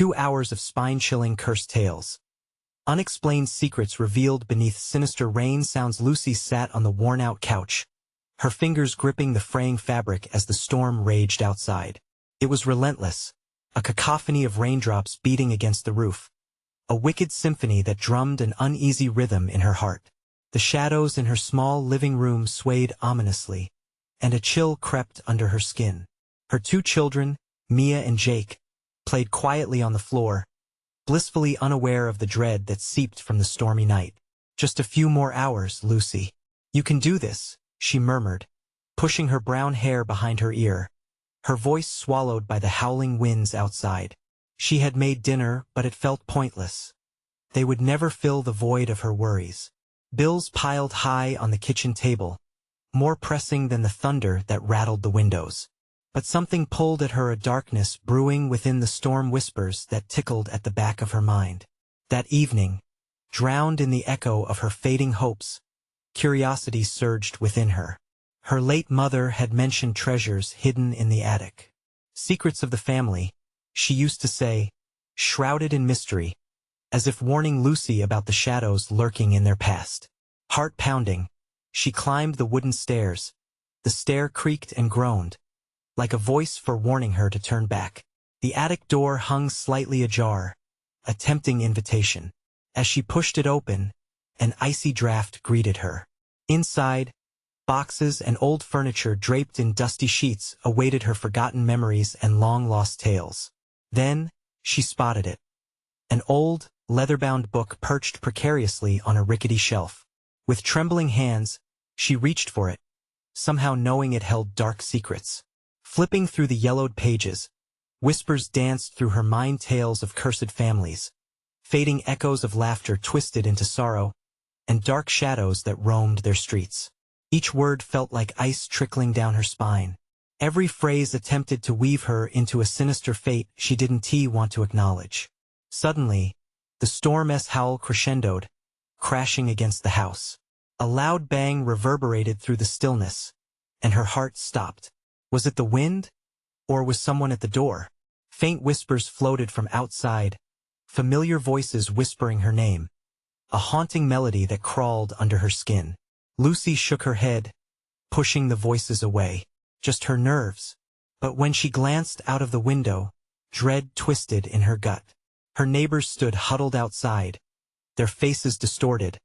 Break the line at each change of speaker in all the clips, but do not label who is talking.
2 hours of spine-chilling cursed tales. Unexplained secrets revealed beneath sinister rain sounds. Lucy sat on the worn-out couch, her fingers gripping the fraying fabric as the storm raged outside. It was relentless, a cacophony of raindrops beating against the roof, a wicked symphony that drummed an uneasy rhythm in her heart. The shadows in her small living room swayed ominously, and a chill crept under her skin. Her 2 children, Mia and Jake, played quietly on the floor, blissfully unaware of the dread that seeped from the stormy night. "Just a few more hours, Lucy. You can do this," she murmured, pushing her brown hair behind her ear, her voice swallowed by the howling winds outside. She had made dinner, but it felt pointless. They would never fill the void of her worries. Bills piled high on the kitchen table, more pressing than the thunder that rattled the windows. But something pulled at her, a darkness brewing within the storm whispers that tickled at the back of her mind. That evening, drowned in the echo of her fading hopes, curiosity surged within her. Her late mother had mentioned treasures hidden in the attic. Secrets of the family, she used to say, shrouded in mystery, as if warning Lucy about the shadows lurking in their past. Heart pounding, she climbed the wooden stairs. The stair creaked and groaned, like a voice forewarning her to turn back. The attic door hung slightly ajar, a tempting invitation. As she pushed it open, an icy draft greeted her. Inside, boxes and old furniture draped in dusty sheets awaited her forgotten memories and long-lost tales. Then, she spotted it. An old, leather-bound book perched precariously on a rickety shelf. With trembling hands, she reached for it, somehow knowing it held dark secrets. Flipping through the yellowed pages, whispers danced through her mind, tales of cursed families, fading echoes of laughter twisted into sorrow, and dark shadows that roamed their streets. Each word felt like ice trickling down her spine. Every phrase attempted to weave her into a sinister fate she didn't want to acknowledge. Suddenly, the storm's howl crescendoed, crashing against the house. A loud bang reverberated through the stillness, and her heart stopped. Was it the wind? Or was someone at the door? Faint whispers floated from outside, familiar voices whispering her name, a haunting melody that crawled under her skin. Lucy shook her head, pushing the voices away. Just her nerves. But when she glanced out of the window, dread twisted in her gut. Her neighbors stood huddled outside, their faces distorted,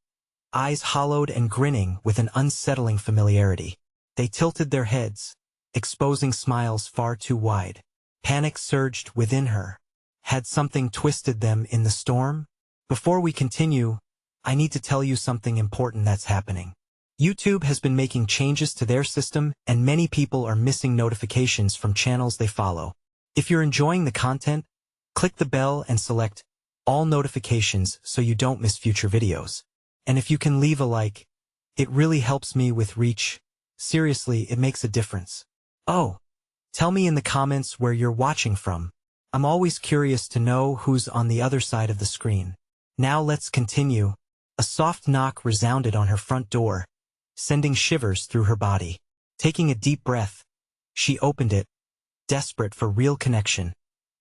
eyes hollowed and grinning with an unsettling familiarity. They tilted their heads, exposing smiles far too wide. Panic surged within her. Had something twisted them in the storm? Before we continue, I need to tell you something important that's happening. YouTube has been making changes to their system, and many people are missing notifications from channels they follow. If you're enjoying the content, click the bell and select all notifications so you don't miss future videos. And if you can leave a like, it really helps me with reach. Seriously, it makes a difference. Oh, tell me in the comments where you're watching from. I'm always curious to know who's on the other side of the screen. Now let's continue. A soft knock resounded on her front door, sending shivers through her body. Taking a deep breath, she opened it, desperate for real connection,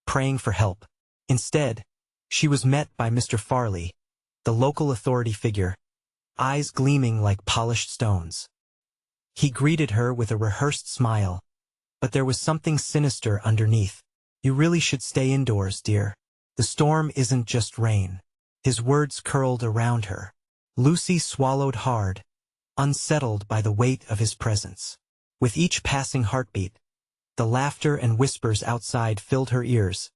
praying for help. Instead, she was met by Mr. Farley, the local authority figure, eyes gleaming like polished stones. He greeted her with a rehearsed smile, but there was something sinister underneath. "You really should stay indoors, dear. The storm isn't just rain." His words curled around her. Lucy swallowed hard, unsettled by the weight of his presence. With each passing heartbeat, the laughter and whispers outside filled her ears,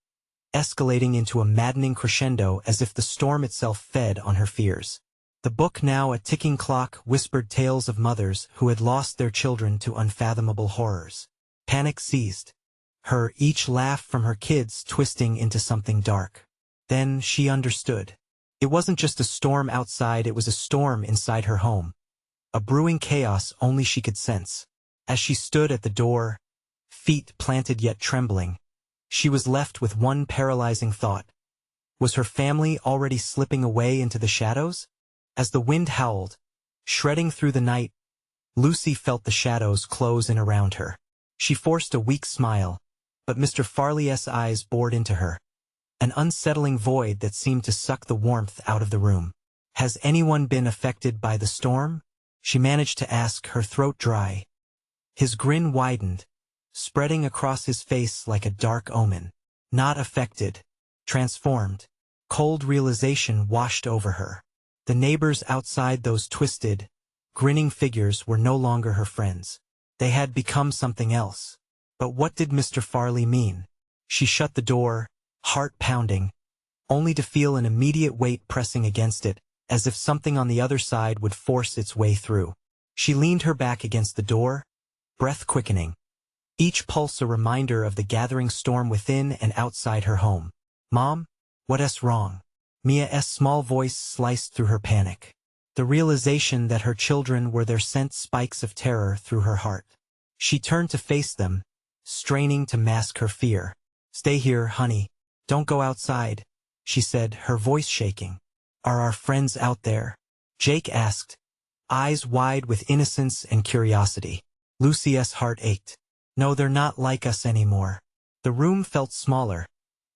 escalating into a maddening crescendo as if the storm itself fed on her fears. The book, now a ticking clock, whispered tales of mothers who had lost their children to unfathomable horrors. Panic seized her, each laugh from her kids twisting into something dark. Then she understood. It wasn't just a storm outside, it was a storm inside her home. A brewing chaos only she could sense. As she stood at the door, feet planted yet trembling, she was left with one paralyzing thought. Was her family already slipping away into the shadows? As the wind howled, shredding through the night, Lucy felt the shadows close in around her. She forced a weak smile, but Mr. Farley's eyes bored into her, an unsettling void that seemed to suck the warmth out of the room. "Has anyone been affected by the storm?" she managed to ask, her throat dry. His grin widened, spreading across his face like a dark omen. Not affected. Transformed. Cold realization washed over her. The neighbors outside, those twisted, grinning figures, were no longer her friends. They had become something else. But what did Mr. Farley mean? She shut the door, heart pounding, only to feel an immediate weight pressing against it, as if something on the other side would force its way through. She leaned her back against the door, breath quickening, each pulse a reminder of the gathering storm within and outside her home. "Mom? What's wrong?" Mia's small voice sliced through her panic. The realization that her children were there sent spikes of terror through her heart. She turned to face them, straining to mask her fear. "Stay here, honey. Don't go outside," she said, her voice shaking. "Are our friends out there?" Jake asked, eyes wide with innocence and curiosity. Lucy's heart ached. "No, they're not like us anymore." The room felt smaller,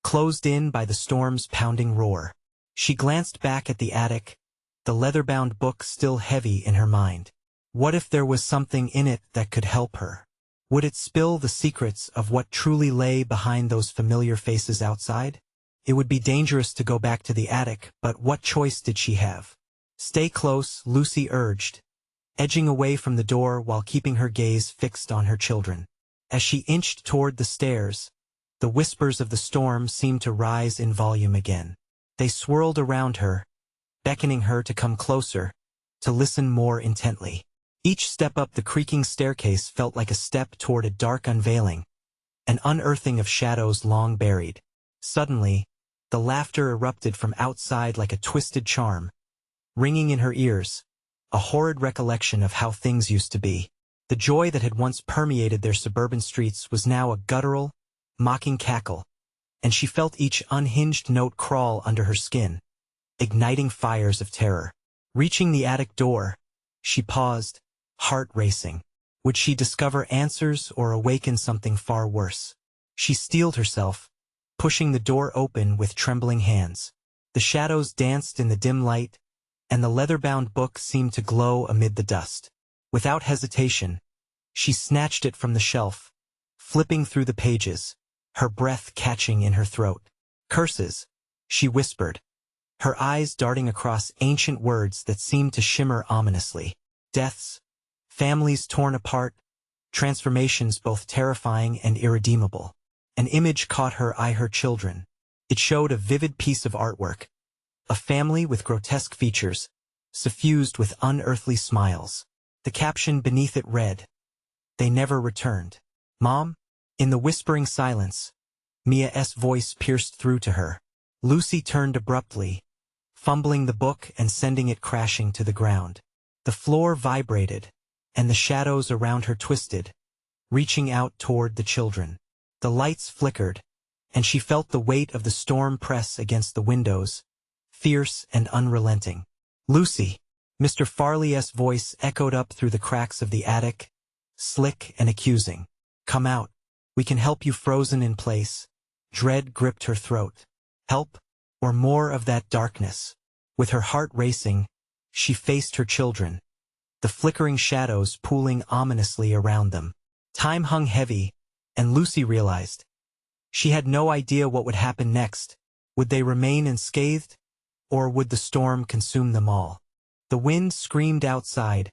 closed in by the storm's pounding roar. She glanced back at the attic, the leather-bound book still heavy in her mind. What if there was something in it that could help her? Would it spill the secrets of what truly lay behind those familiar faces outside? It would be dangerous to go back to the attic, but what choice did she have? "Stay close," Lucy urged, edging away from the door while keeping her gaze fixed on her children. As she inched toward the stairs, the whispers of the storm seemed to rise in volume again. They swirled around her, beckoning her to come closer, to listen more intently. Each step up the creaking staircase felt like a step toward a dark unveiling, an unearthing of shadows long buried. Suddenly, the laughter erupted from outside like a twisted charm, ringing in her ears, a horrid recollection of how things used to be. The joy that had once permeated their suburban streets was now a guttural, mocking cackle, and she felt each unhinged note crawl under her skin, igniting fires of terror. Reaching the attic door, she paused, heart racing. Would she discover answers or awaken something far worse? She steeled herself, pushing the door open with trembling hands. The shadows danced in the dim light, and the leather-bound book seemed to glow amid the dust. Without hesitation, she snatched it from the shelf, flipping through the pages, her breath catching in her throat. "Curses," she whispered, her eyes darting across ancient words that seemed to shimmer ominously. Deaths, families torn apart, transformations both terrifying and irredeemable. An image caught her eye, her children. It showed a vivid piece of artwork, a family with grotesque features, suffused with unearthly smiles. The caption beneath it read, "They never returned." "Mom?" In the whispering silence, Mia's voice pierced through to her. Lucy turned abruptly, fumbling the book and sending it crashing to the ground. The floor vibrated, and the shadows around her twisted, reaching out toward the children. The lights flickered, and she felt the weight of the storm press against the windows, fierce and unrelenting. "Lucy!" Mr. Farley's voice echoed up through the cracks of the attic, slick and accusing. "Come out. We can help you." Frozen in place, dread gripped her throat. Help? Or more of that darkness? With her heart racing, she faced her children, the flickering shadows pooling ominously around them. Time hung heavy, and Lucy realized. She had no idea what would happen next. Would they remain unscathed, or would the storm consume them all? The wind screamed outside,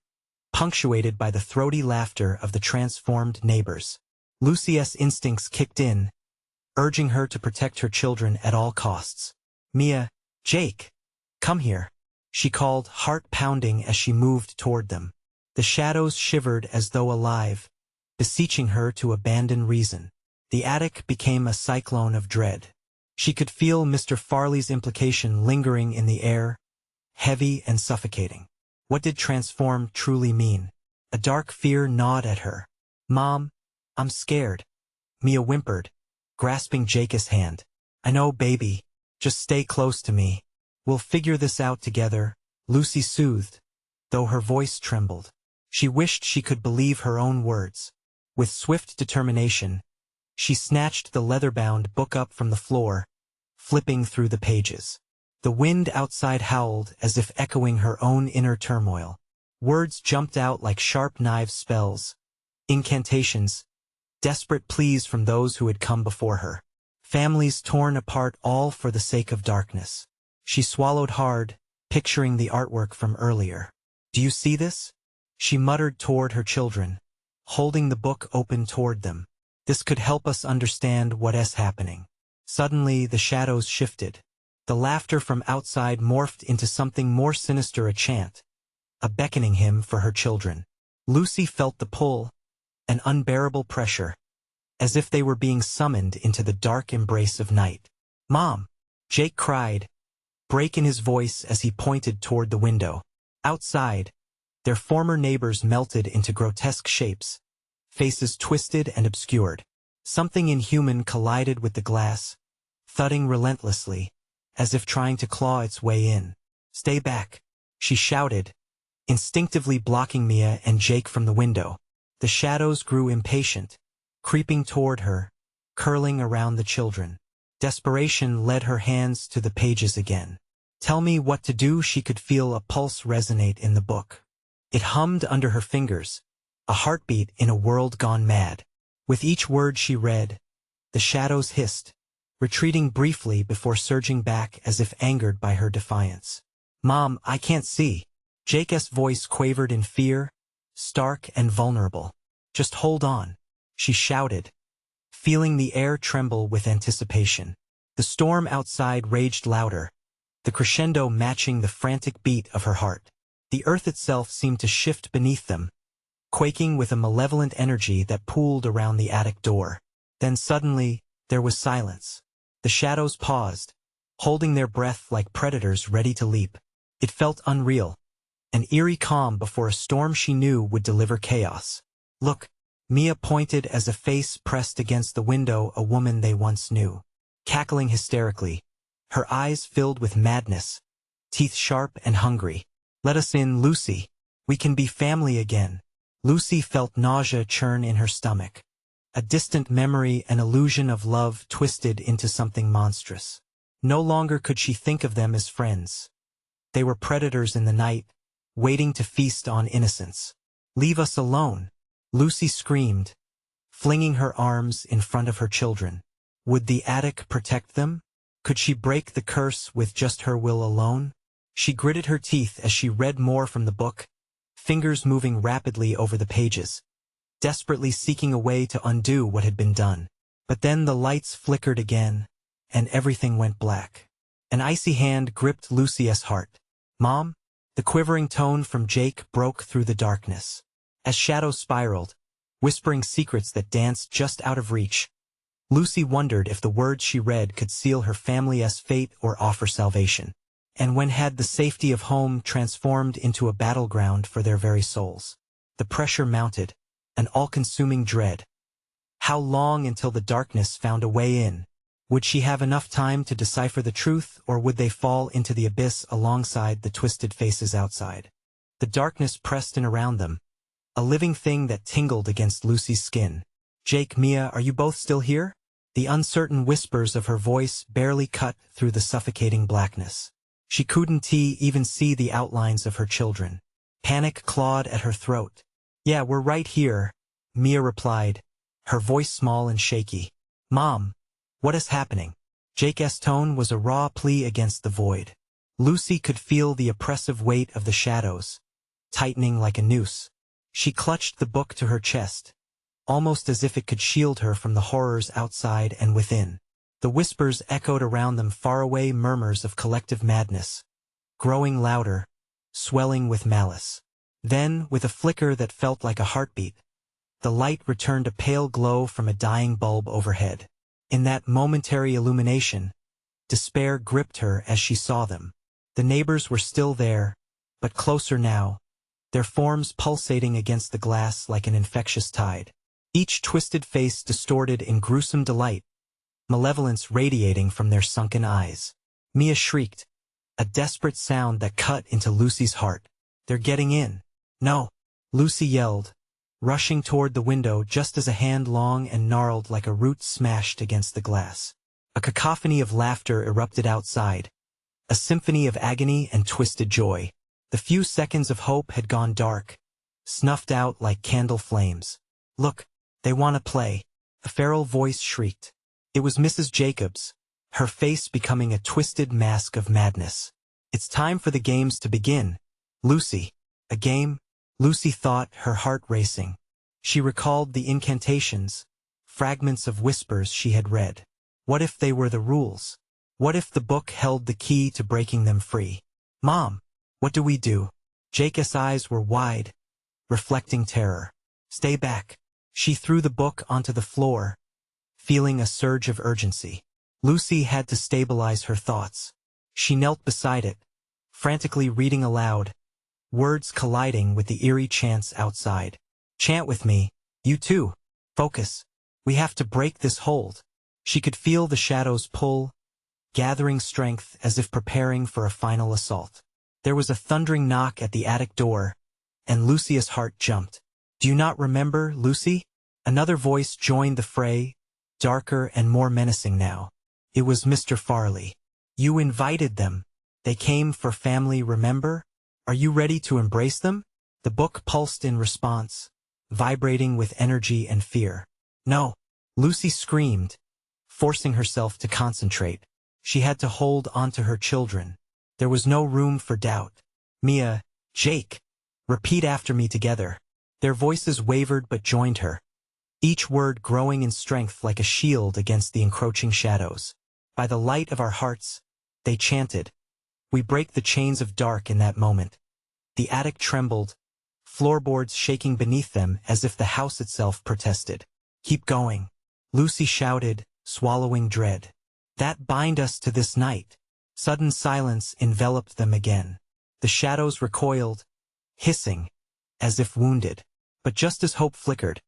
punctuated by the throaty laughter of the transformed neighbors. Lucy's instincts kicked in, urging her to protect her children at all costs. "Mia, Jake, come here," she called, heart pounding as she moved toward them. The shadows shivered as though alive, beseeching her to abandon reason. The attic became a cyclone of dread. She could feel Mr. Farley's implication lingering in the air, heavy and suffocating. What did transform truly mean? A dark fear gnawed at her. "Mom, I'm scared," Mia whimpered, grasping Jake's hand. "I know, baby. Just stay close to me. We'll figure this out together," Lucy soothed, though her voice trembled. She wished she could believe her own words. With swift determination, she snatched the leather-bound book up from the floor, flipping through the pages. The wind outside howled as if echoing her own inner turmoil. Words jumped out like sharp knife spells, incantations, desperate pleas from those who had come before her. Families torn apart all for the sake of darkness. She swallowed hard, picturing the artwork from earlier. "Do you see this?" she muttered toward her children, holding the book open toward them. "This could help us understand what is happening." Suddenly the shadows shifted. The laughter from outside morphed into something more sinister, a chant, a beckoning hymn for her children. Lucy felt the pull, an unbearable pressure, as if they were being summoned into the dark embrace of night. "Mom!" Jake cried, break in his voice as he pointed toward the window. Outside, their former neighbors melted into grotesque shapes, faces twisted and obscured. Something inhuman collided with the glass, thudding relentlessly, as if trying to claw its way in. "Stay back," she shouted, instinctively blocking Mia and Jake from the window. The shadows grew impatient, creeping toward her, curling around the children. Desperation led her hands to the pages again. "Tell me what to do." She could feel a pulse resonate in the book. It hummed under her fingers, a heartbeat in a world gone mad. With each word she read, the shadows hissed, retreating briefly before surging back as if angered by her defiance. "Mom, I can't see." Jake's voice quavered in fear, stark and vulnerable. "Just hold on," she shouted, feeling the air tremble with anticipation. The storm outside raged louder, the crescendo matching the frantic beat of her heart. The earth itself seemed to shift beneath them, quaking with a malevolent energy that pooled around the attic door. Then suddenly, there was silence. The shadows paused, holding their breath like predators ready to leap. It felt unreal, an eerie calm before a storm she knew would deliver chaos. "Look," Mia pointed as a face pressed against the window, a woman they once knew. Cackling hysterically, her eyes filled with madness, teeth sharp and hungry. "Let us in, Lucy. We can be family again." Lucy felt nausea churn in her stomach. A distant memory, an illusion of love twisted into something monstrous. No longer could she think of them as friends. They were predators in the night, waiting to feast on innocence. "Leave us alone," Lucy screamed, flinging her arms in front of her children. Would the attic protect them? Could she break the curse with just her will alone? She gritted her teeth as she read more from the book, fingers moving rapidly over the pages, desperately seeking a way to undo what had been done. But then the lights flickered again, and everything went black. An icy hand gripped Lucy's heart. "Mom?" The quivering tone from Jake broke through the darkness. As shadows spiraled, whispering secrets that danced just out of reach, Lucy wondered if the words she read could seal her family's fate or offer salvation. And when had the safety of home transformed into a battleground for their very souls? The pressure mounted, an all-consuming dread. How long until the darkness found a way in? Would she have enough time to decipher the truth, or would they fall into the abyss alongside the twisted faces outside? The darkness pressed in around them, a living thing that tingled against Lucy's skin. "Jake, Mia, are you both still here?" The uncertain whispers of her voice barely cut through the suffocating blackness. She couldn't even see the outlines of her children. Panic clawed at her throat. "Yeah, we're right here," Mia replied, her voice small and shaky. "Mom, what is happening?" Jake's tone was a raw plea against the void. Lucy could feel the oppressive weight of the shadows, tightening like a noose. She clutched the book to her chest, almost as if it could shield her from the horrors outside and within. The whispers echoed around them, faraway murmurs of collective madness, growing louder, swelling with malice. Then, with a flicker that felt like a heartbeat, the light returned, a pale glow from a dying bulb overhead. In that momentary illumination, despair gripped her as she saw them. The neighbors were still there, but closer now, their forms pulsating against the glass like an infectious tide. Each twisted face distorted in gruesome delight, malevolence radiating from their sunken eyes. Mia shrieked, a desperate sound that cut into Lucy's heart. "They're getting in." "No!" Lucy yelled, rushing toward the window just as a hand long and gnarled like a root smashed against the glass. A cacophony of laughter erupted outside, a symphony of agony and twisted joy. The few seconds of hope had gone dark, snuffed out like candle flames. "Look, they want to play," a feral voice shrieked. It was Mrs. Jacobs, her face becoming a twisted mask of madness. "It's time for the games to begin. Lucy." A game? Lucy thought, her heart racing. She recalled the incantations, fragments of whispers she had read. What if they were the rules? What if the book held the key to breaking them free? "Mom, what do we do?" Jake's eyes were wide, reflecting terror. "Stay back." She threw the book onto the floor, feeling a surge of urgency. Lucy had to stabilize her thoughts. She knelt beside it, frantically reading aloud, words colliding with the eerie chants outside. "Chant with me, you too. Focus. We have to break this hold." She could feel the shadows pull, gathering strength as if preparing for a final assault. There was a thundering knock at the attic door, and Lucia's heart jumped. "Do you not remember, Lucy?" Another voice joined the fray, darker and more menacing now. It was Mr. Farley. "You invited them. They came for family, remember? Are you ready to embrace them?" The book pulsed in response, vibrating with energy and fear. "No," Lucy screamed, forcing herself to concentrate. She had to hold onto her children. There was no room for doubt. "Mia, Jake, repeat after me together." Their voices wavered but joined her, each word growing in strength like a shield against the encroaching shadows. "By the light of our hearts," they chanted. "We break the chains of dark." In that moment, the attic trembled, floorboards shaking beneath them as if the house itself protested. "Keep going," Lucy shouted, swallowing dread. "That bind us to this night." Sudden silence enveloped them again. The shadows recoiled, hissing, as if wounded. But just as hope flickered,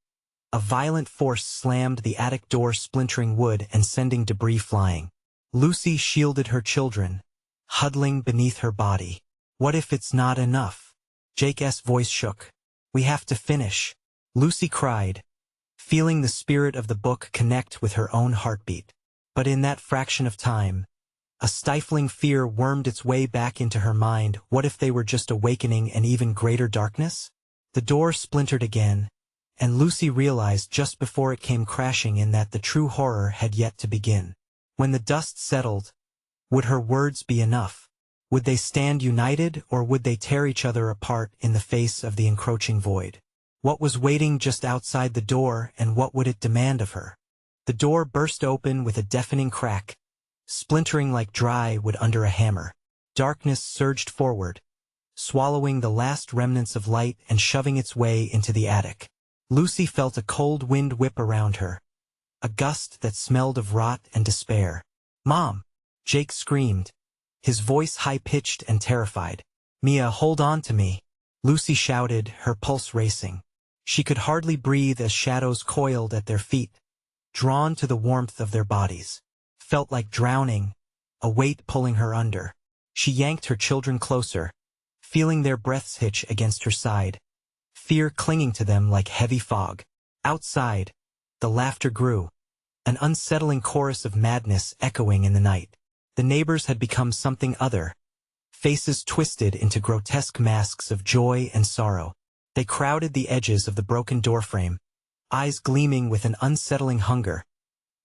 a violent force slammed the attic door, splintering wood and sending debris flying. Lucy shielded her children, huddling beneath her body. "What if it's not enough?" Jake's voice shook. "We have to finish," Lucy cried, feeling the spirit of the book connect with her own heartbeat. But in that fraction of time, a stifling fear wormed its way back into her mind. What if they were just awakening an even greater darkness? The door splintered again, and Lucy realized just before it came crashing in that the true horror had yet to begin. When the dust settled, would her words be enough? Would they stand united, or would they tear each other apart in the face of the encroaching void? What was waiting just outside the door, and what would it demand of her? The door burst open with a deafening crack, splintering like dry wood under a hammer. Darkness surged forward, swallowing the last remnants of light and shoving its way into the attic. Lucy felt a cold wind whip around her, a gust that smelled of rot and despair. "Mom!" Jake screamed, his voice high-pitched and terrified. "Mia, hold on to me," Lucy shouted, her pulse racing. She could hardly breathe as shadows coiled at their feet, drawn to the warmth of their bodies. Felt like drowning, a weight pulling her under. She yanked her children closer, feeling their breaths hitch against her side, fear clinging to them like heavy fog. Outside, the laughter grew, an unsettling chorus of madness echoing in the night. The neighbors had become something other, faces twisted into grotesque masks of joy and sorrow. They crowded the edges of the broken doorframe, eyes gleaming with an unsettling hunger,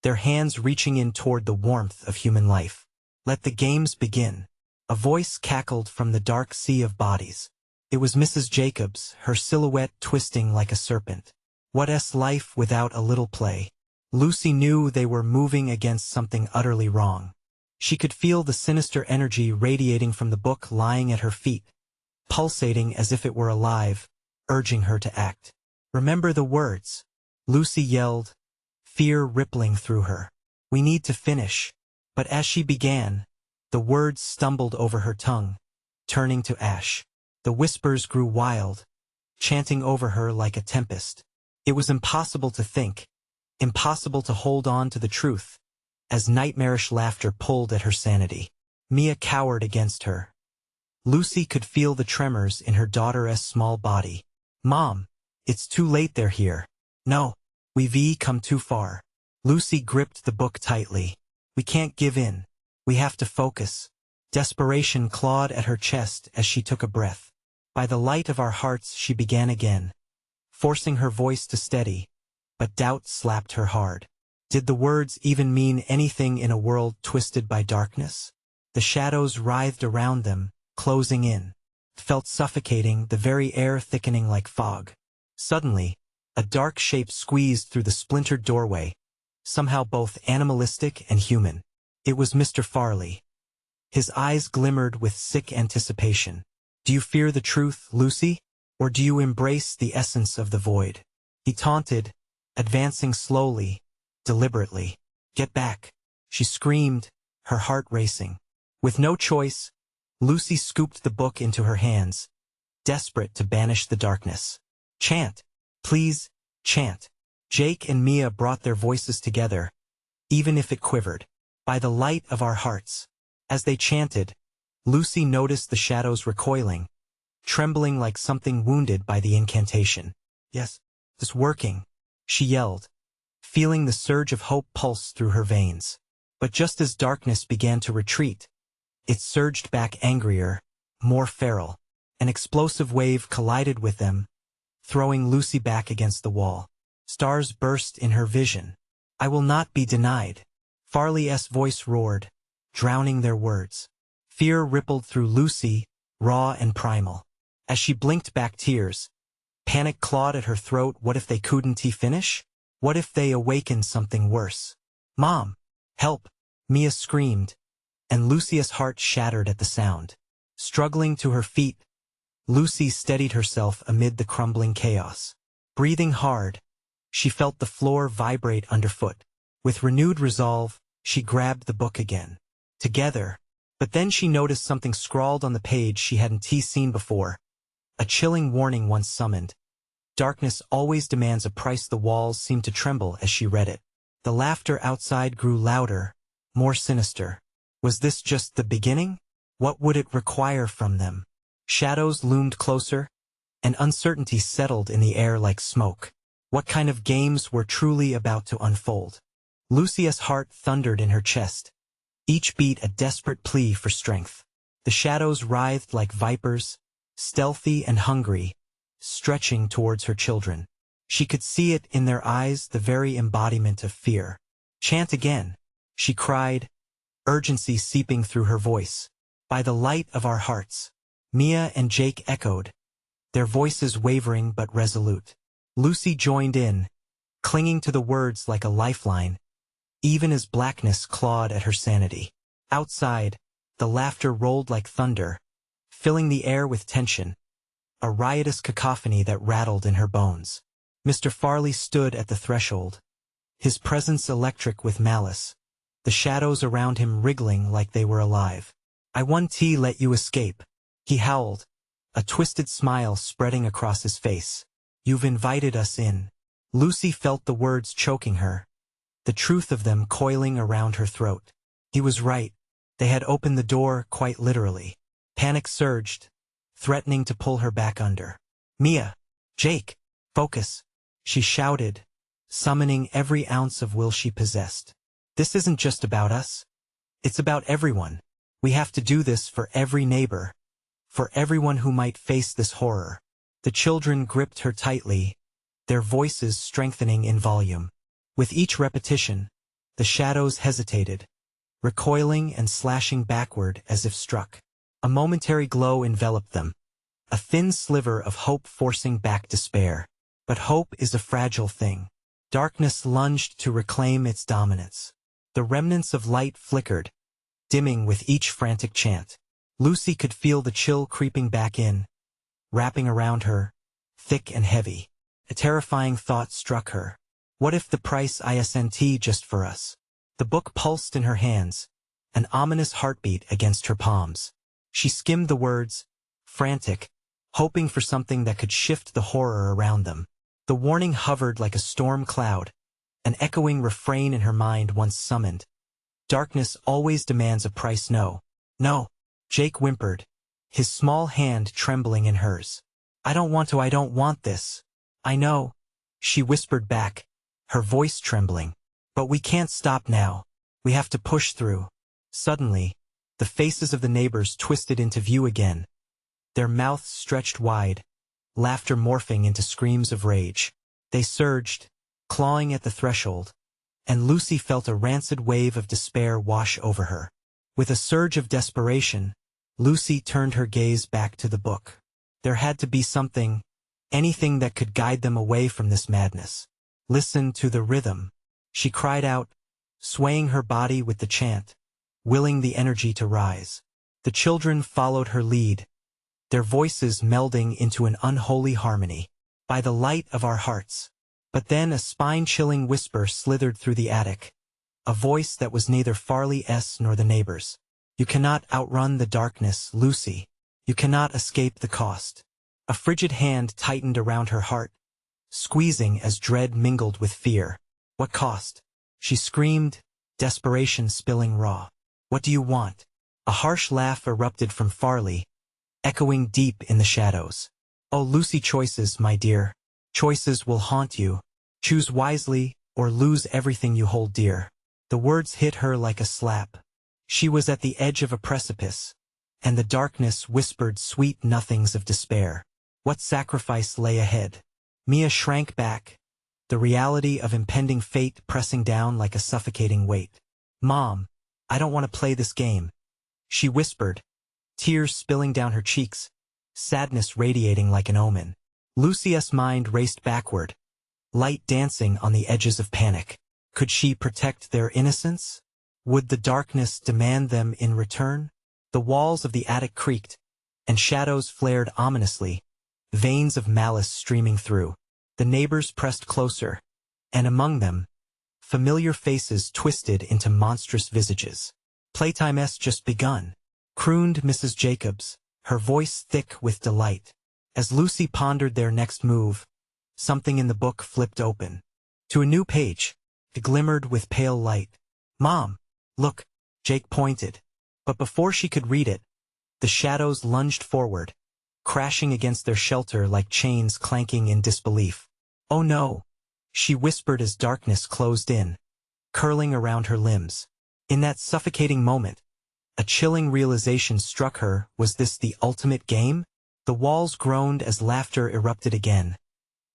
their hands reaching in toward the warmth of human life. "Let the games begin," a voice cackled from the dark sea of bodies. It was Mrs. Jacobs, her silhouette twisting like a serpent. What's life without a little play? Lucy knew they were moving against something utterly wrong. She could feel the sinister energy radiating from the book lying at her feet, pulsating as if it were alive, urging her to act. "Remember the words," Lucy yelled, fear rippling through her. "We need to finish." But as she began, the words stumbled over her tongue, turning to ash. The whispers grew wild, chanting over her like a tempest. It was impossible to think, impossible to hold on to the truth, as nightmarish laughter pulled at her sanity. Mia cowered against her. Lucy could feel the tremors in her daughter's small body. "Mom, it's too late, they're here." "No, we've come too far." Lucy gripped the book tightly. We can't give in. We have to focus. Desperation clawed at her chest as she took a breath. By the light of our hearts she began again, forcing her voice to steady, but doubt slapped her hard. Did the words even mean anything in a world twisted by darkness? The shadows writhed around them, closing in. It felt suffocating, the very air thickening like fog. Suddenly, a dark shape squeezed through the splintered doorway, somehow both animalistic and human. It was Mr. Farley. His eyes glimmered with sick anticipation. Do you fear the truth, Lucy? Or do you embrace the essence of the void? He taunted, advancing slowly, deliberately. Get back, she screamed, her heart racing. With no choice, Lucy scooped the book into her hands, desperate to banish the darkness. Chant, please, chant. Jake and Mia brought their voices together, even if it quivered. By the light of our hearts. As they chanted, Lucy noticed the shadows recoiling, trembling like something wounded by the incantation. Yes, it's working, she yelled, feeling the surge of hope pulse through her veins. But just as darkness began to retreat, it surged back angrier, more feral. An explosive wave collided with them, throwing Lucy back against the wall. Stars burst in her vision. I will not be denied. Farley's voice roared, drowning their words. Fear rippled through Lucy, raw and primal. As she blinked back tears, panic clawed at her throat. What if they couldn't finish? What if they awakened something worse? Mom! Help! Mia screamed, and Lucy's heart shattered at the sound. Struggling to her feet, Lucy steadied herself amid the crumbling chaos. Breathing hard, she felt the floor vibrate underfoot. With renewed resolve, she grabbed the book again. Together. But then she noticed something scrawled on the page she hadn't seen before. A chilling warning once summoned. Darkness always demands a price. The walls seemed to tremble as she read it. The laughter outside grew louder, more sinister. Was this just the beginning? What would it require from them? Shadows loomed closer, and uncertainty settled in the air like smoke. What kind of games were truly about to unfold? Lucy's heart thundered in her chest, each beat a desperate plea for strength. The shadows writhed like vipers, stealthy and hungry, stretching towards her children. She could see it in their eyes, the very embodiment of fear. Chant again, she cried, urgency seeping through her voice. By the light of our hearts. Mia and Jake echoed, their voices wavering but resolute. Lucy joined in, clinging to the words like a lifeline, even as blackness clawed at her sanity. Outside, the laughter rolled like thunder, filling the air with tension, a riotous cacophony that rattled in her bones. Mr. Farley stood at the threshold, his presence electric with malice, the shadows around him wriggling like they were alive. I won't let you escape, he howled, a twisted smile spreading across his face. You've invited us in. Lucy felt the words choking her, the truth of them coiling around her throat. He was right. They had opened the door, quite literally. Panic surged, threatening to pull her back under. Mia! Jake! Focus! She shouted, summoning every ounce of will she possessed. This isn't just about us. It's about everyone. We have to do this for every neighbor, for everyone who might face this horror. The children gripped her tightly, their voices strengthening in volume. With each repetition, the shadows hesitated, recoiling and slashing backward as if struck. A momentary glow enveloped them, a thin sliver of hope forcing back despair. But hope is a fragile thing. Darkness lunged to reclaim its dominance. The remnants of light flickered, dimming with each frantic chant. Lucy could feel the chill creeping back in, wrapping around her, thick and heavy. A terrifying thought struck her. What if the price isn't just for us? The book pulsed in her hands, an ominous heartbeat against her palms. She skimmed the words, frantic, hoping for something that could shift the horror around them. The warning hovered like a storm cloud, an echoing refrain in her mind once summoned. Darkness always demands a price. No. No. Jake whimpered, his small hand trembling in hers. I don't want this. I know, she whispered back, her voice trembling. But we can't stop now. We have to push through. Suddenly, the faces of the neighbors twisted into view again, their mouths stretched wide, laughter morphing into screams of rage. They surged, clawing at the threshold, and Lucy felt a rancid wave of despair wash over her. With a surge of desperation, Lucy turned her gaze back to the book. There had to be something, anything that could guide them away from this madness. Listen to the rhythm, she cried out, swaying her body with the chant, willing the energy to rise. The children followed her lead, their voices melding into an unholy harmony. By the light of our hearts. But then a spine-chilling whisper slithered through the attic, a voice that was neither Farley's nor the neighbors. You cannot outrun the darkness, Lucy. You cannot escape the cost. A frigid hand tightened around her heart, squeezing as dread mingled with fear. What cost? She screamed, desperation spilling raw. What do you want? A harsh laugh erupted from Farley, echoing deep in the shadows. Oh, Lucy, choices, my dear. Choices will haunt you. Choose wisely, or lose everything you hold dear. The words hit her like a slap. She was at the edge of a precipice, and the darkness whispered sweet nothings of despair. What sacrifice lay ahead? Mia shrank back, the reality of impending fate pressing down like a suffocating weight. Mom, I don't want to play this game, she whispered, tears spilling down her cheeks, sadness radiating like an omen. Lucy's mind raced backward, light dancing on the edges of panic. Could she protect their innocence? Would the darkness demand them in return? The walls of the attic creaked, and shadows flared ominously, veins of malice streaming through. The neighbors pressed closer, and among them, familiar faces twisted into monstrous visages. Playtime's just begun, crooned Mrs. Jacobs, her voice thick with delight. As Lucy pondered their next move, something in the book flipped open. To a new page, it glimmered with pale light. Mom, look, Jake pointed. But before she could read it, the shadows lunged forward, crashing against their shelter like chains clanking in disbelief. Oh no, she whispered as darkness closed in, curling around her limbs. In that suffocating moment, a chilling realization struck her. Was this the ultimate game? The walls groaned as laughter erupted again,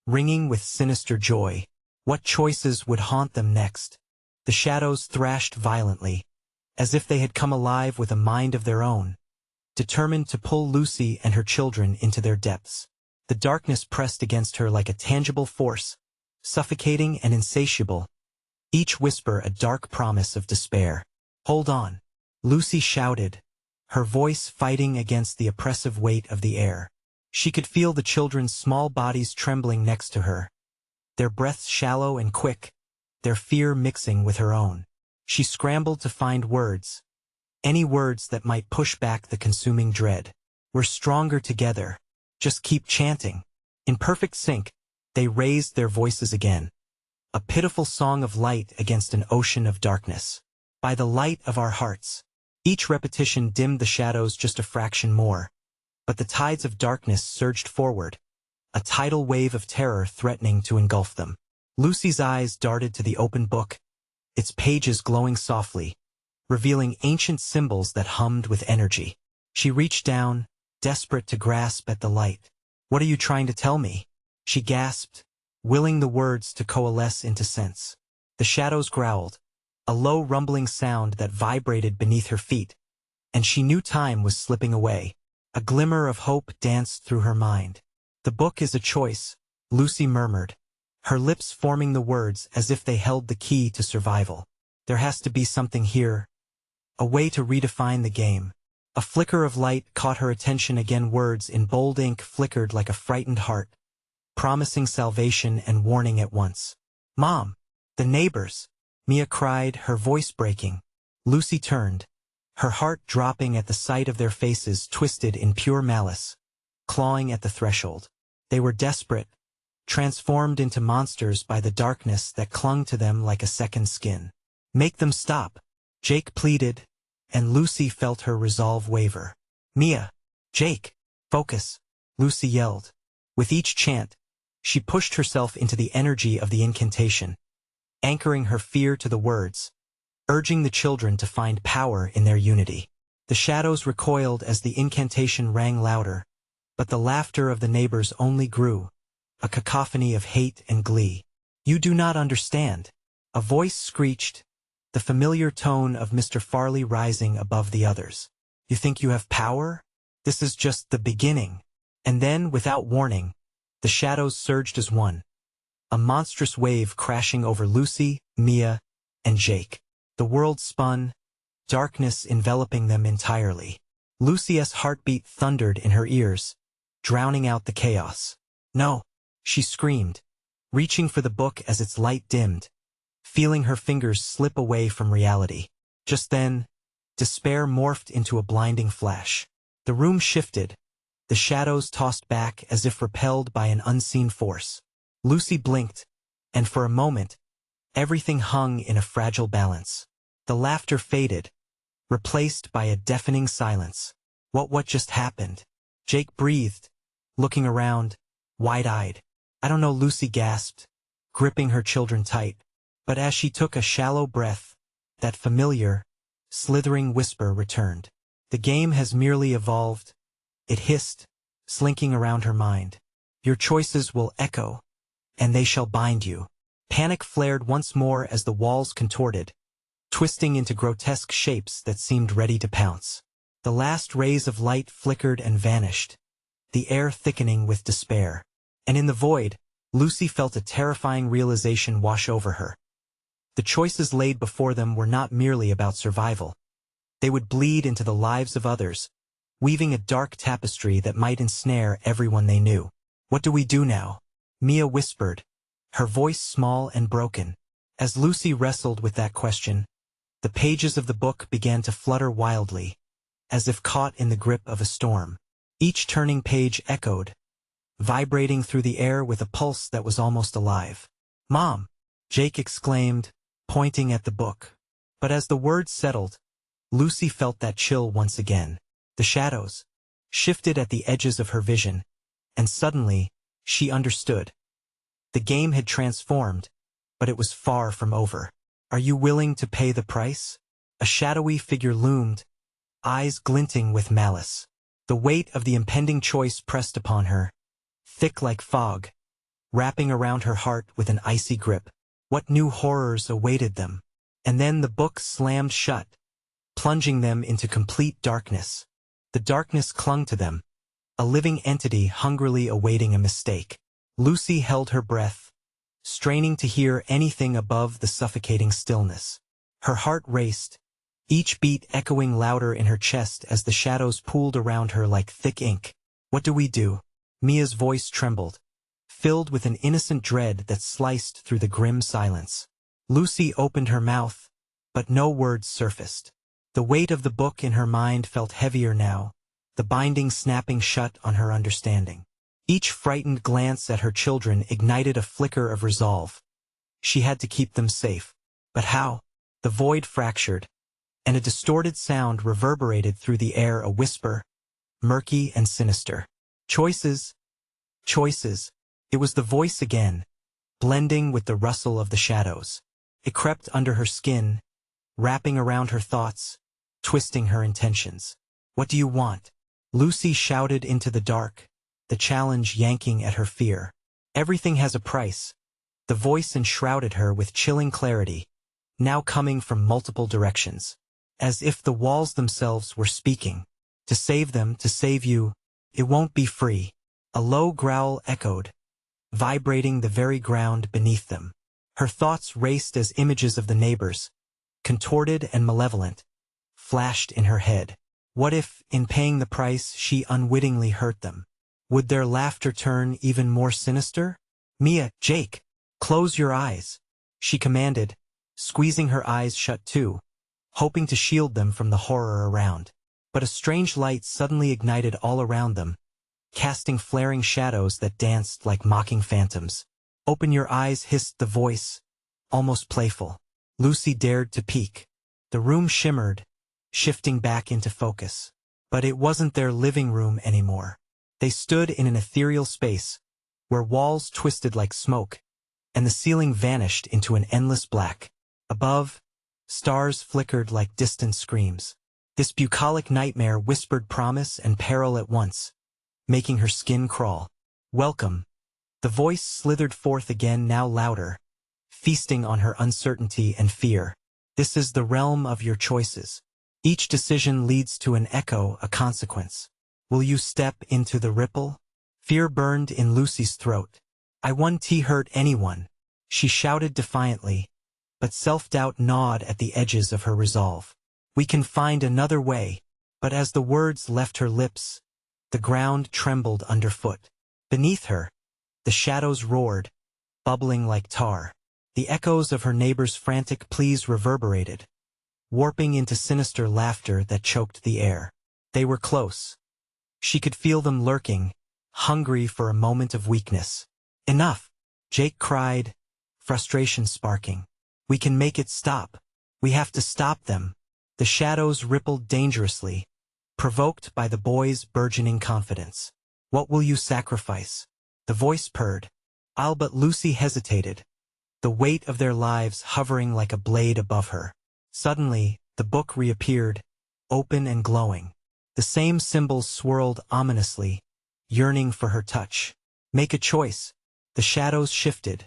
ringing with sinister joy. What choices would haunt them next? The shadows thrashed violently, as if they had come alive with a mind of their own, determined to pull Lucy and her children into their depths. The darkness pressed against her like a tangible force, suffocating and insatiable, each whisper a dark promise of despair. Hold on, Lucy shouted, her voice fighting against the oppressive weight of the air. She could feel the children's small bodies trembling next to her, their breaths shallow and quick, their fear mixing with her own. She scrambled to find words, any words that might push back the consuming dread. We're stronger together. Just keep chanting. In perfect sync, they raised their voices again, a pitiful song of light against an ocean of darkness. By the light of our hearts. Each repetition dimmed the shadows just a fraction more, but the tides of darkness surged forward, a tidal wave of terror threatening to engulf them. Lucy's eyes darted to the open book, its pages glowing softly, revealing ancient symbols that hummed with energy. She reached down, desperate to grasp at the light. What are you trying to tell me? She gasped, willing the words to coalesce into sense. The shadows growled, a low rumbling sound that vibrated beneath her feet, and she knew time was slipping away. A glimmer of hope danced through her mind. The book is a choice, Lucy murmured, her lips forming the words as if they held the key to survival. There has to be something here, a way to redefine the game. A flicker of light caught her attention again. Words in bold ink flickered like a frightened heart, promising salvation and warning at once. Mom! The neighbors! Mia cried, her voice breaking. Lucy turned, her heart dropping at the sight of their faces twisted in pure malice, clawing at the threshold. They were desperate, transformed into monsters by the darkness that clung to them like a second skin. Make them stop, Jake pleaded, and Lucy felt her resolve waver. Mia! Jake! Focus! Lucy yelled. With each chant, she pushed herself into the energy of the incantation, anchoring her fear to the words, urging the children to find power in their unity. The shadows recoiled as the incantation rang louder, but the laughter of the neighbors only grew, a cacophony of hate and glee. "You do not understand," a voice screeched, the familiar tone of Mr. Farley rising above the others. "You think you have power? This is just the beginning." And then, without warning, the shadows surged as one, a monstrous wave crashing over Lucy, Mia, and Jake. The world spun, darkness enveloping them entirely. Lucy's heartbeat thundered in her ears, drowning out the chaos. "No!" she screamed, reaching for the book as its light dimmed, feeling her fingers slip away from reality. Just then, despair morphed into a blinding flash. The room shifted, the shadows tossed back as if repelled by an unseen force. Lucy blinked, and for a moment, everything hung in a fragile balance. The laughter faded, replaced by a deafening silence. What just happened?" Jake breathed, looking around, wide-eyed. "I don't know," Lucy gasped, gripping her children tight. But as she took a shallow breath, that familiar, slithering whisper returned. "The game has merely evolved," it hissed, slinking around her mind. "Your choices will echo, and they shall bind you." Panic flared once more as the walls contorted, twisting into grotesque shapes that seemed ready to pounce. The last rays of light flickered and vanished, the air thickening with despair. And in the void, Lucy felt a terrifying realization wash over her. The choices laid before them were not merely about survival. They would bleed into the lives of others, weaving a dark tapestry that might ensnare everyone they knew. "What do we do now?" Mia whispered, her voice small and broken. As Lucy wrestled with that question, the pages of the book began to flutter wildly, as if caught in the grip of a storm. Each turning page echoed, vibrating through the air with a pulse that was almost alive. "Mom!" Jake exclaimed, pointing at the book. But as the words settled, Lucy felt that chill once again. The shadows shifted at the edges of her vision, and suddenly, she understood. The game had transformed, but it was far from over. "Are you willing to pay the price?" A shadowy figure loomed, eyes glinting with malice. The weight of the impending choice pressed upon her, thick like fog, wrapping around her heart with an icy grip. What new horrors awaited them? And then the book slammed shut, plunging them into complete darkness. The darkness clung to them, a living entity hungrily awaiting a mistake. Lucy held her breath, straining to hear anything above the suffocating stillness. Her heart raced, each beat echoing louder in her chest as the shadows pooled around her like thick ink. "What do we do?" Mia's voice trembled, filled with an innocent dread that sliced through the grim silence. Lucy opened her mouth, but no words surfaced. The weight of the book in her mind felt heavier now, the binding snapping shut on her understanding. Each frightened glance at her children ignited a flicker of resolve. She had to keep them safe. But how? The void fractured, and a distorted sound reverberated through the air, a whisper, murky and sinister. "Choices. Choices." It was the voice again, blending with the rustle of the shadows. It crept under her skin, wrapping around her thoughts, twisting her intentions. "What do you want?" Lucy shouted into the dark, the challenge yanking at her fear. "Everything has a price." The voice enshrouded her with chilling clarity, now coming from multiple directions, as if the walls themselves were speaking. "To save them, to save you, it won't be free." A low growl echoed, vibrating the very ground beneath them. Her thoughts raced as images of the neighbors, contorted and malevolent, flashed in her head. What if, in paying the price, she unwittingly hurt them? Would their laughter turn even more sinister? "Mia, Jake, close your eyes," she commanded, squeezing her eyes shut too, hoping to shield them from the horror around. But a strange light suddenly ignited all around them, casting flaring shadows that danced like mocking phantoms. "Open your eyes," hissed the voice, almost playful. Lucy dared to peek. The room shimmered, shifting back into focus. But it wasn't their living room anymore. They stood in an ethereal space, where walls twisted like smoke, and the ceiling vanished into an endless black. Above, Stars flickered like distant screams. This bucolic nightmare whispered promise and peril at once, making her skin crawl. "Welcome." The voice slithered forth again, now louder, feasting on her uncertainty and fear. "This is the realm of your choices. Each decision leads to an echo, a consequence. Will you step into the ripple?" Fear burned in Lucy's throat. "I won't hurt anyone," she shouted defiantly, but self-doubt gnawed at the edges of her resolve. "We can find another way." But as the words left her lips, the ground trembled underfoot. Beneath her, the shadows roared, bubbling like tar. The echoes of her neighbor's frantic pleas reverberated, warping into sinister laughter that choked the air. They were close. She could feel them lurking, hungry for a moment of weakness. "Enough!" Jake cried, frustration sparking. "We can make it stop. We have to stop them." The shadows rippled dangerously, provoked by the boy's burgeoning confidence. "What will you sacrifice?" The voice purred. "I'll," but Lucy hesitated, the weight of their lives hovering like a blade above her. Suddenly, the book reappeared, open and glowing. The same symbols swirled ominously, yearning for her touch. "Make a choice." The shadows shifted,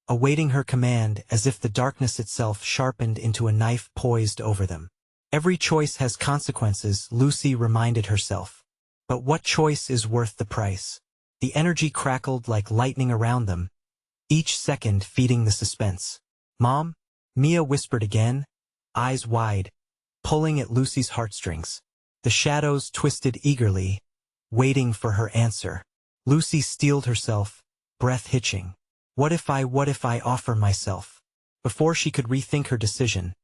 awaiting her command as if the darkness itself sharpened into a knife poised over them. Every choice has consequences, Lucy reminded herself. But what choice is worth the price? The energy crackled like lightning around them, each second feeding the suspense. "Mom?" Mia whispered again, eyes wide, pulling at Lucy's heartstrings. The shadows twisted eagerly, waiting for her answer. Lucy steeled herself, breath hitching. What if I offer myself?" Before she could rethink her decision,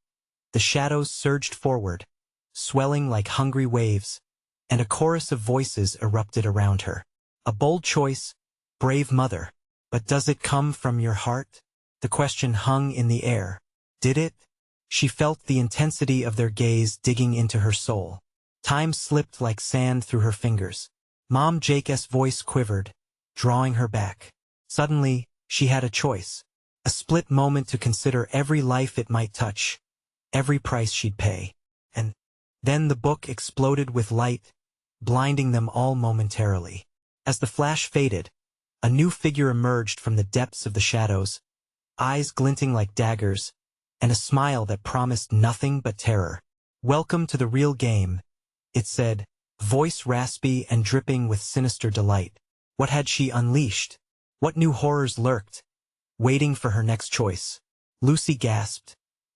the shadows surged forward, swelling like hungry waves, and a chorus of voices erupted around her. "A bold choice, brave mother. But does it come from your heart?" The question hung in the air. Did it? She felt the intensity of their gaze digging into her soul. Time slipped like sand through her fingers. Mom Jake's voice quivered, drawing her back. Suddenly, she had a choice. A split moment to consider every life it might touch, every price she'd pay. And then the book exploded with light, blinding them all momentarily. As the flash faded, a new figure emerged from the depths of the shadows, eyes glinting like daggers, and a smile that promised nothing but terror. "Welcome to the real game," it said, voice raspy and dripping with sinister delight. What had she unleashed? What new horrors lurked, waiting for her next choice? Lucy gasped,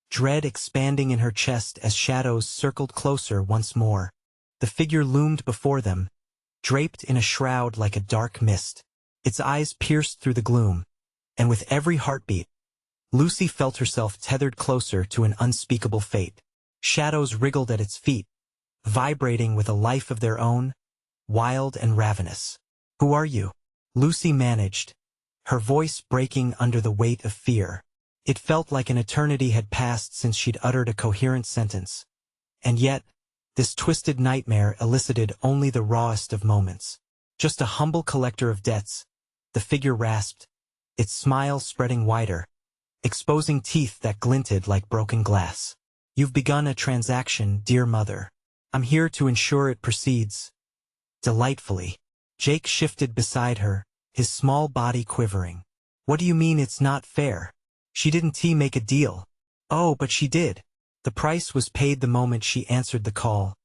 dread expanding in her chest as shadows circled closer once more. The figure loomed before them, draped in a shroud like a dark mist. Its eyes pierced through the gloom, and with every heartbeat, Lucy felt herself tethered closer to an unspeakable fate. Shadows wriggled at its feet, vibrating with a life of their own, wild and ravenous. "Who are you?" Lucy managed, her voice breaking under the weight of fear. It felt like an eternity had passed since she'd uttered a coherent sentence. And yet, this twisted nightmare elicited only the rawest of moments. "Just a humble collector of debts," the figure rasped, its smile spreading wider, exposing teeth that glinted like broken glass. "You've begun a transaction, dear mother. I'm here to ensure it proceeds delightfully." Jake shifted beside her, his small body quivering. "What do you mean it's not fair? She didn't make a deal." "Oh, but she did. The price was paid the moment she answered the call."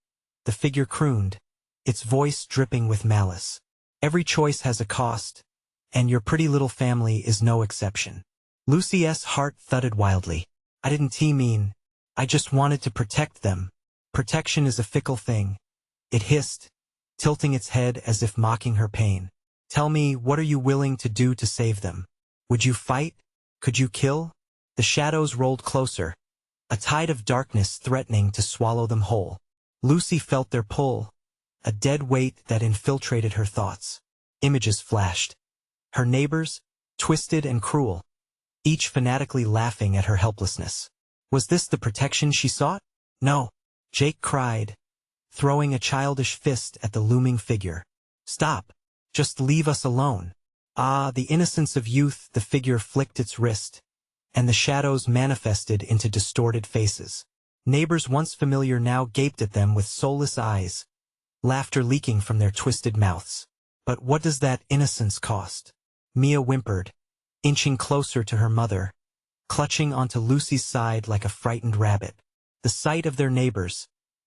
The figure crooned, its voice dripping with malice. "Every choice has a cost, and your pretty little family is no exception." Lucy's heart thudded wildly. "I didn't mean. I just wanted to protect them." "Protection is a fickle thing," it hissed, tilting its head as if mocking her pain. "Tell me, what are you willing to do to save them? Would you fight? Could you kill?" The shadows rolled closer, a tide of darkness threatening to swallow them whole. Lucy felt their pull, a dead weight that infiltrated her thoughts. Images flashed. Her neighbors, twisted and cruel, each fanatically laughing at her helplessness. Was this the protection she sought? "No," Jake cried, throwing a childish fist at the looming figure. "Stop. Just leave us alone." Ah, the innocence of youth. The figure flicked its wrist, and the shadows manifested into distorted faces. Neighbors once familiar now gaped at them with soulless eyes, laughter leaking from their twisted mouths. But what does that innocence cost? Mia whimpered, inching closer to her mother, clutching onto Lucy's side like a frightened rabbit. The sight of their neighbors,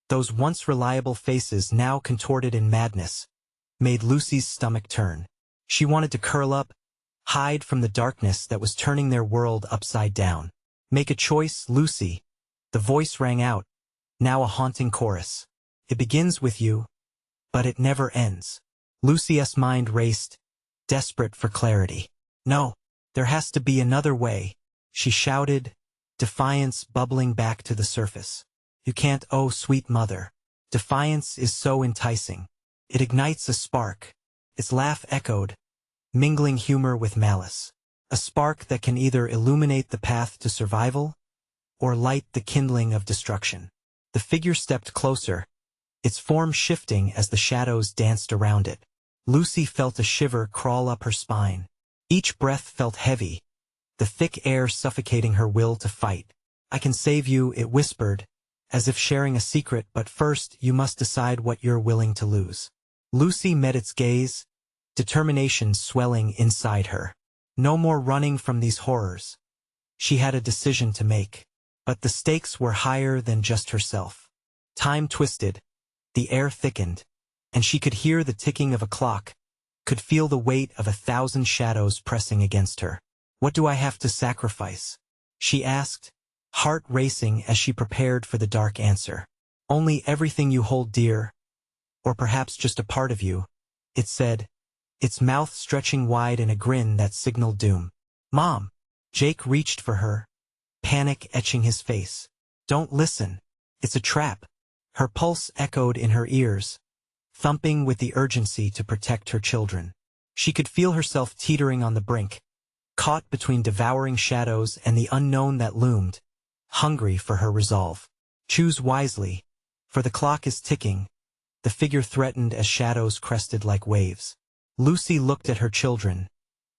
those once reliable faces now contorted in madness, made Lucy's stomach turn. She wanted to curl up, hide from the darkness that was turning their world upside down. Make a choice, Lucy. The voice rang out, now a haunting chorus. It begins with you, but it never ends. Lucy's mind raced, desperate for clarity. No, there has to be another way, she shouted, defiance bubbling back to the surface. You can't, oh sweet mother. Defiance is so enticing. It ignites a spark. Its laugh echoed, mingling humor with malice. A spark that can either illuminate the path to survival or light the kindling of destruction. The figure stepped closer, its form shifting as the shadows danced around it. Lucy felt a shiver crawl up her spine. Each breath felt heavy, the thick air suffocating her will to fight. I can save you, it whispered, as if sharing a secret, but first you must decide what you're willing to lose. Lucy met its gaze, determination swelling inside her. No more running from these horrors. She had a decision to make. But the stakes were higher than just herself. Time twisted, the air thickened, and she could hear the ticking of a clock, could feel the weight of 1,000 shadows pressing against her. What do I have to sacrifice? She asked, heart racing as she prepared for the dark answer. Only everything you hold dear, or perhaps just a part of you, it said, its mouth stretching wide in a grin that signaled doom. Mom! Jake reached for her, panic etching his face. Don't listen. It's a trap. Her pulse echoed in her ears, thumping with the urgency to protect her children. She could feel herself teetering on the brink, caught between devouring shadows and the unknown that loomed, hungry for her resolve. Choose wisely, for the clock is ticking, the figure threatened as shadows crested like waves. Lucy looked at her children,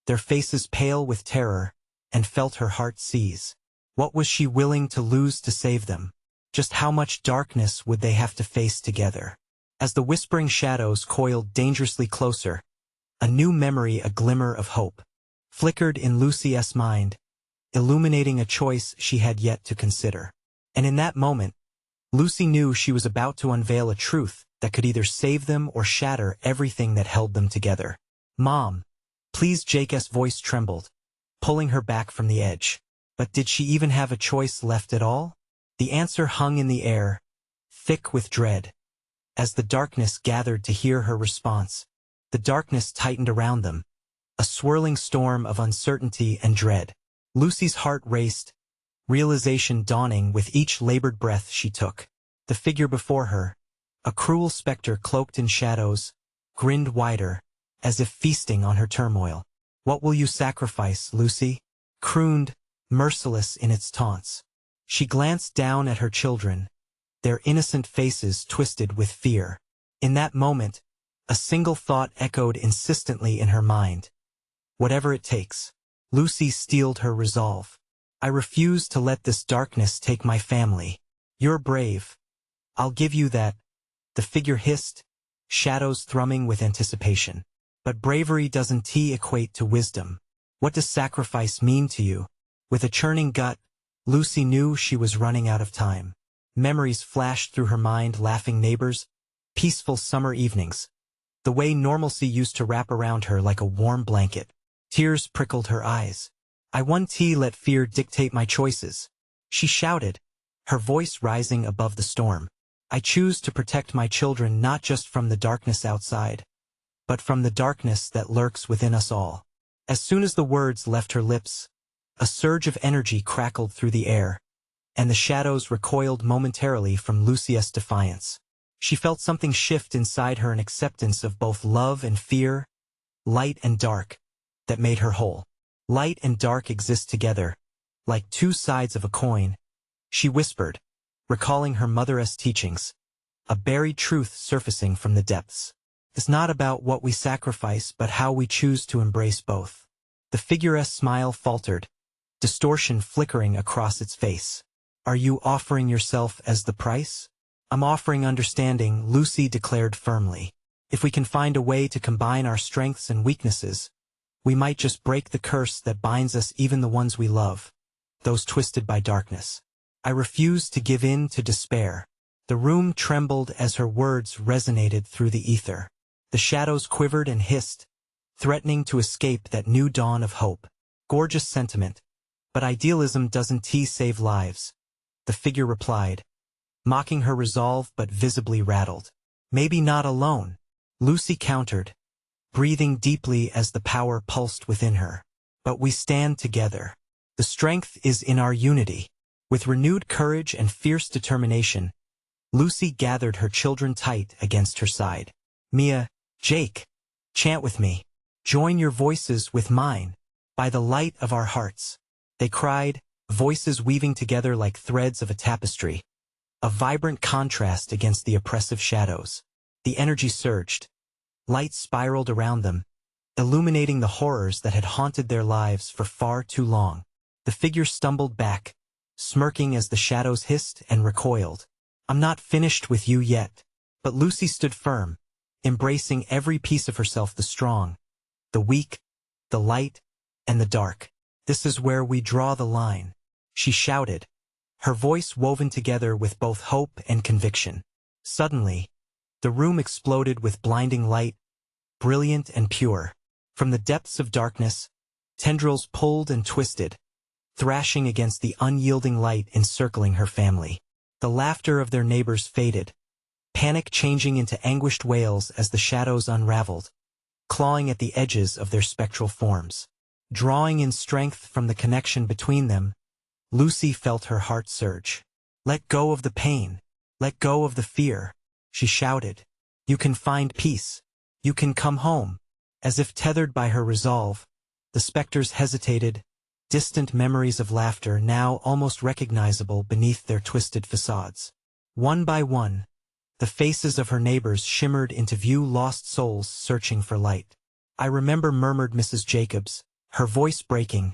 their faces pale with terror, and felt her heart seize. What was she willing to lose to save them? Just how much darkness would they have to face together? As the whispering shadows coiled dangerously closer, a new memory, a glimmer of hope, flickered in Lucy's mind, illuminating a choice she had yet to consider. And in that moment, Lucy knew she was about to unveil a truth that could either save them or shatter everything that held them together. Mom, please. Jake's voice trembled, pulling her back from the edge. But did she even have a choice left at all? The answer hung in the air, thick with dread. As the darkness gathered to hear her response, the darkness tightened around them, a swirling storm of uncertainty and dread. Lucy's heart raced, realization dawning with each labored breath she took. The figure before her, a cruel specter cloaked in shadows, grinned wider, as if feasting on her turmoil. What will you sacrifice, Lucy? Crooned, merciless in its taunts. She glanced down at her children, their innocent faces twisted with fear. In that moment, a single thought echoed insistently in her mind. Whatever it takes. Lucy steeled her resolve. I refuse to let this darkness take my family. You're brave. I'll give you that. The figure hissed, shadows thrumming with anticipation. But bravery doesn't equate to wisdom. What does sacrifice mean to you? With a churning gut, Lucy knew she was running out of time. Memories flashed through her mind, laughing neighbors, peaceful summer evenings, the way normalcy used to wrap around her like a warm blanket. Tears prickled her eyes. I won't let fear dictate my choices, she shouted, her voice rising above the storm. I choose to protect my children not just from the darkness outside, but from the darkness that lurks within us all. As soon as the words left her lips, a surge of energy crackled through the air, and the shadows recoiled momentarily from Lucy's defiance. She felt something shift inside her, an acceptance of both love and fear, light and dark, that made her whole. Light and dark exist together, like two sides of a coin, she whispered, recalling her mother's teachings, a buried truth surfacing from the depths. It's not about what we sacrifice but how we choose to embrace both. The figure's smile faltered, distortion flickering across its face. "Are you offering yourself as the price?" "I'm offering understanding," Lucy declared firmly. "If we can find a way to combine our strengths and weaknesses, we might just break the curse that binds us, even the ones we love, those twisted by darkness." I refused to give in to despair. The room trembled as her words resonated through the ether. The shadows quivered and hissed, threatening to escape that new dawn of hope. "Gorgeous sentiment, but idealism doesn't save lives," the figure replied, mocking her resolve but visibly rattled. "Maybe not alone," Lucy countered, breathing deeply as the power pulsed within her. "But we stand together. The strength is in our unity." With renewed courage and fierce determination, Lucy gathered her children tight against her side. "Mia, Jake, chant with me. Join your voices with mine. By the light of our hearts," they cried, voices weaving together like threads of a tapestry, a vibrant contrast against the oppressive shadows. The energy surged. Light spiraled around them, illuminating the horrors that had haunted their lives for far too long. The figure stumbled back, smirking as the shadows hissed and recoiled. "I'm not finished with you yet." But Lucy stood firm, embracing every piece of herself, the strong, the weak, the light, and the dark. "This is where we draw the line," she shouted, her voice woven together with both hope and conviction. Suddenly, the room exploded with blinding light, brilliant and pure. From the depths of darkness, tendrils pulled and twisted, thrashing against the unyielding light encircling her family. The laughter of their neighbors faded, panic changing into anguished wails as the shadows unraveled, clawing at the edges of their spectral forms. Drawing in strength from the connection between them, Lucy felt her heart surge. "Let go of the pain. Let go of the fear," she shouted. "You can find peace. You can come home." As if tethered by her resolve, the specters hesitated, distant memories of laughter now almost recognizable beneath their twisted facades. One by one, the faces of her neighbors shimmered into view, lost souls searching for light. "I remember," murmured Mrs. Jacobs, her voice breaking,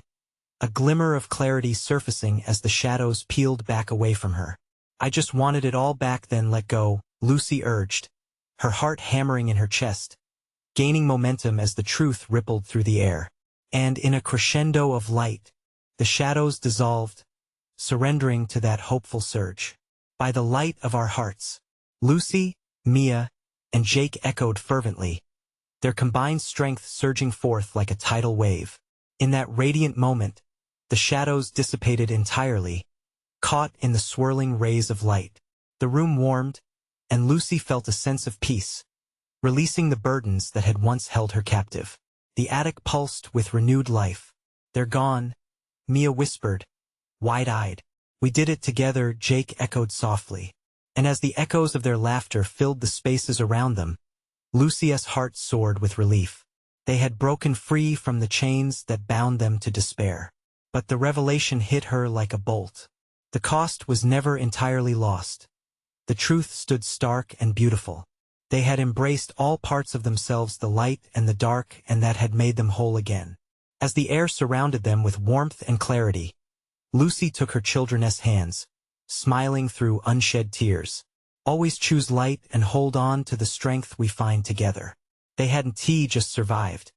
a glimmer of clarity surfacing as the shadows peeled back away from her. "I just wanted it all back then." "Let go," Lucy urged, her heart hammering in her chest, gaining momentum as the truth rippled through the air. And in a crescendo of light, the shadows dissolved, surrendering to that hopeful surge. "By the light of our hearts," Lucy, Mia, and Jake echoed fervently, their combined strength surging forth like a tidal wave. In that radiant moment, the shadows dissipated entirely, caught in the swirling rays of light. The room warmed, and Lucy felt a sense of peace, releasing the burdens that had once held her captive. The attic pulsed with renewed life. "They're gone," Mia whispered, wide-eyed. "We did it together," Jake echoed softly. And as the echoes of their laughter filled the spaces around them, Lucy's heart soared with relief. They had broken free from the chains that bound them to despair. But the revelation hit her like a bolt. The cost was never entirely lost. The truth stood stark and beautiful. They had embraced all parts of themselves, the light and the dark, and that had made them whole again. As the air surrounded them with warmth and clarity, Lucy took her children's hands, smiling through unshed tears. "Always choose light and hold on to the strength we find together." They hadn't just survived.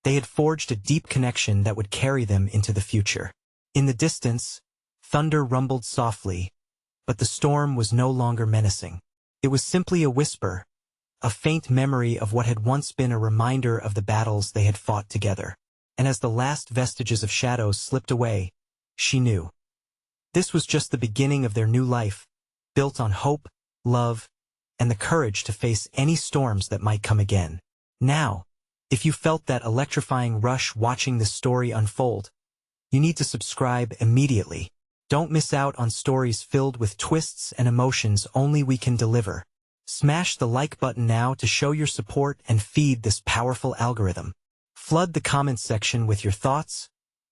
They had forged a deep connection that would carry them into the future. In the distance, thunder rumbled softly, but the storm was no longer menacing. It was simply a whisper, a faint memory of what had once been a reminder of the battles they had fought together. And as the last vestiges of shadows slipped away, she knew. This was just the beginning of their new life, built on hope, love, and the courage to face any storms that might come again. Now, if you felt that electrifying rush watching this story unfold, you need to subscribe immediately. Don't miss out on stories filled with twists and emotions only we can deliver. Smash the like button now to show your support and feed this powerful algorithm. Flood the comments section with your thoughts,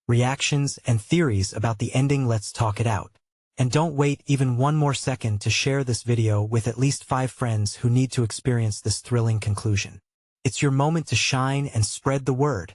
reactions, and theories about the ending. Let's talk it out. And don't wait even one more second to share this video with at least 5 friends who need to experience this thrilling conclusion. It's your moment to shine and spread the word.